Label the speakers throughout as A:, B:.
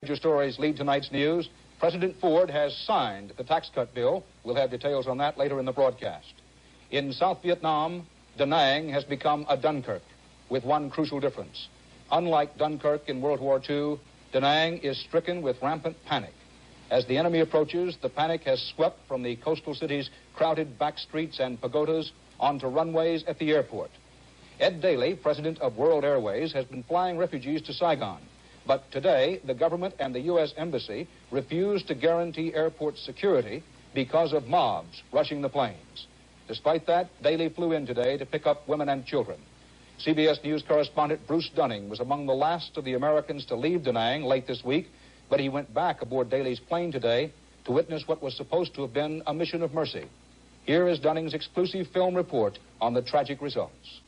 A: Major stories lead tonight's news. President Ford has signed the tax cut bill. We'll have details on that later in the broadcast. In South Vietnam, Da Nang has become a Dunkirk, with one crucial difference. Unlike Dunkirk in World War II, Da Nang is stricken with rampant panic. As the enemy approaches, the panic has swept from the coastal city's crowded back streets and pagodas onto runways at the airport. Ed Daly, president of World Airways, has been flying refugees to Saigon. But today, the government and the U.S. Embassy refused to guarantee airport security because of mobs rushing the planes. Despite that, Daly flew in today to pick up women and children. CBS News correspondent Bruce Dunning was among the last of the Americans to leave Da Nang late this week, but he went back aboard Daly's plane today to witness what was supposed to have been a mission of mercy. Here is Dunning's exclusive film report on the tragic results.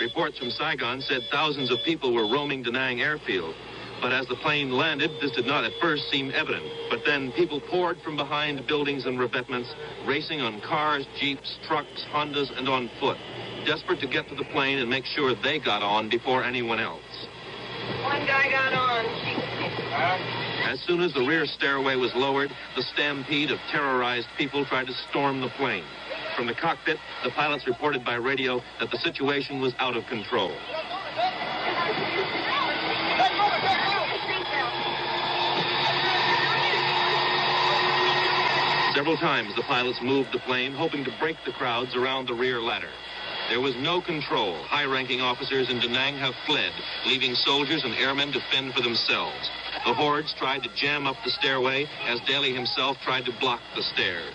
B: Reports from Saigon said thousands of people were roaming Da Nang airfield. But as the plane landed, this did not at first seem evident. But then people poured from behind buildings and revetments, racing on cars, jeeps, trucks, Hondas, and on foot, desperate to get to the plane and make sure they got on before anyone else.
C: One guy got on.
B: As soon as the rear stairway was lowered, the stampede of terrorized people tried to storm the plane. From the cockpit, the pilots reported by radio that the situation was out of control. Several times the pilots moved the plane, hoping to break the crowds around the rear ladder. There was no control. High-ranking officers in Da Nang have fled, leaving soldiers and airmen to fend for themselves. The hordes tried to jam up the stairway as Daly himself tried to block the stairs.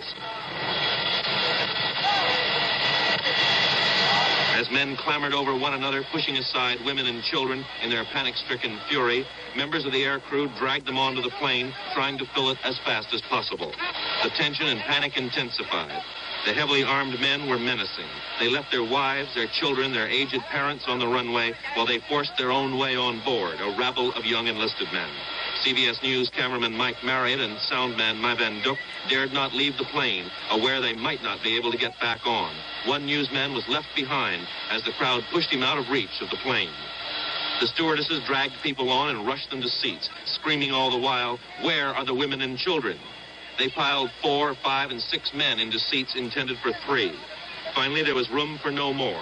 B: As men clambered over one another, pushing aside women and children in their panic-stricken fury, members of the air crew dragged them onto the plane, trying to fill it as fast as possible. The tension and panic intensified. The heavily armed men were menacing. They left their wives, their children, their aged parents on the runway while they forced their own way on board, a rabble of young enlisted men. CBS News cameraman Mike Marriott and soundman MIธ์N dared not leave the plane, aware they might not be able to get back on. One newsman was left behind as the crowd pushed him out of reach of the plane. The stewardesses dragged people on and rushed them to seats, screaming all the while, "Where are the women and children?" They piled 4, 5, and 6 men into seats intended for 3. Finally, there was room for no more.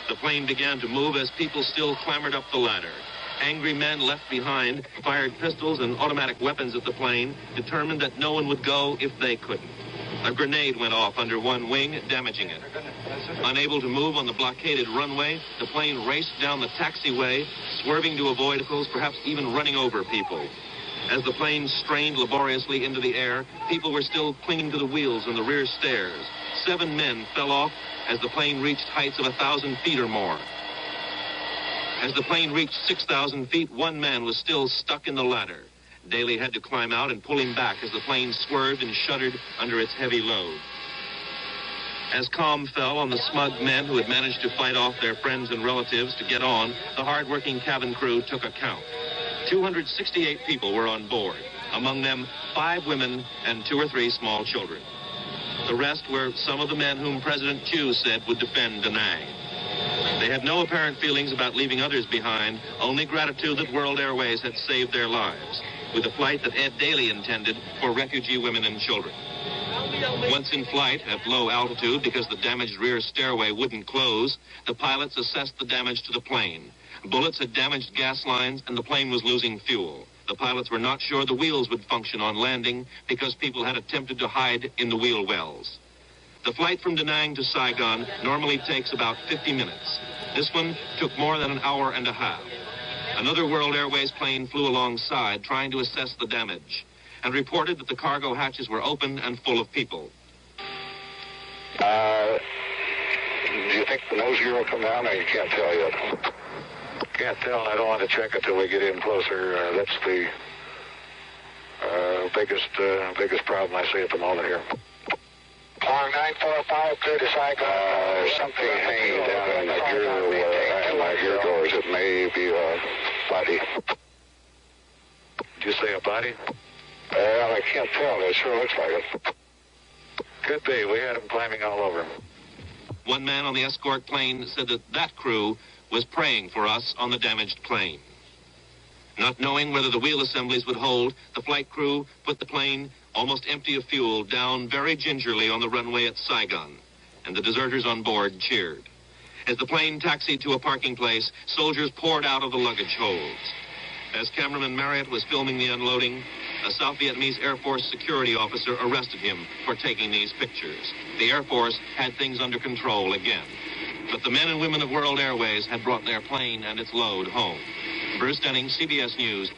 B: The plane began to move as people still clambered up the ladder. Angry men left behind fired pistols and automatic weapons at the plane, determined that no one would go if they couldn't. A grenade went off under one wing, damaging it. Unable to move on the blockaded runway, the plane raced down the taxiway, swerving to avoid vehicles, perhaps even running over people. As the plane strained laboriously into the air, people were still clinging to the wheels and the rear stairs. 7 men fell off as the plane reached heights of 1,000 feet or more. As the plane reached 6,000 feet, 1 man was still stuck in the ladder. Daly had to climb out and pull him back as the plane swerved and shuddered under its heavy load. As calm fell on the smug men who had managed to fight off their friends and relatives to get on, the hard-working cabin crew took account. 268 people were on board, among them 5 women and 2 or 3 small children. The rest were some of the men whom President Thieu said would defend Da Nang. They had no apparent feelings about leaving others behind, only gratitude that World Airways had saved their lives, with a flight that Ed Daly intended for refugee women and children. Once in flight at low altitude, because the damaged rear stairway wouldn't close, the pilots assessed the damage to the plane. Bullets had damaged gas lines and the plane was losing fuel. The pilots were not sure the wheels would function on landing because people had attempted to hide in the wheel wells. The flight from Da Nang to Saigon normally takes about 50 minutes. This one took more than an hour and a half. Another World Airways plane flew alongside, trying to assess the damage, and reported that the cargo hatches were open and full of people.
D: Do you think the nose gear will come down, or you can't tell yet? Can't tell, and I don't want to check until we get in closer. That's the biggest problem I see at the moment here. Long 945, clear to Saigon. Something hanging down in my gear doors. It may be a body. Did you say a body? Well, I can't tell. It sure looks like it. Could be. We had them climbing all over him.
B: One man on the escort plane said that crew was praying for us on the damaged plane. Not knowing whether the wheel assemblies would hold, the flight crew put the plane, almost empty of fuel, down very gingerly on the runway at Saigon, and the deserters on board cheered. As the plane taxied to a parking place, soldiers poured out of the luggage holds. As cameraman Marriott was filming the unloading, a South Vietnamese Air Force security officer arrested him for taking these pictures. The Air Force had things under control again. But the men and women of World Airways had brought their plane and its load home. Bruce Denning, CBS News.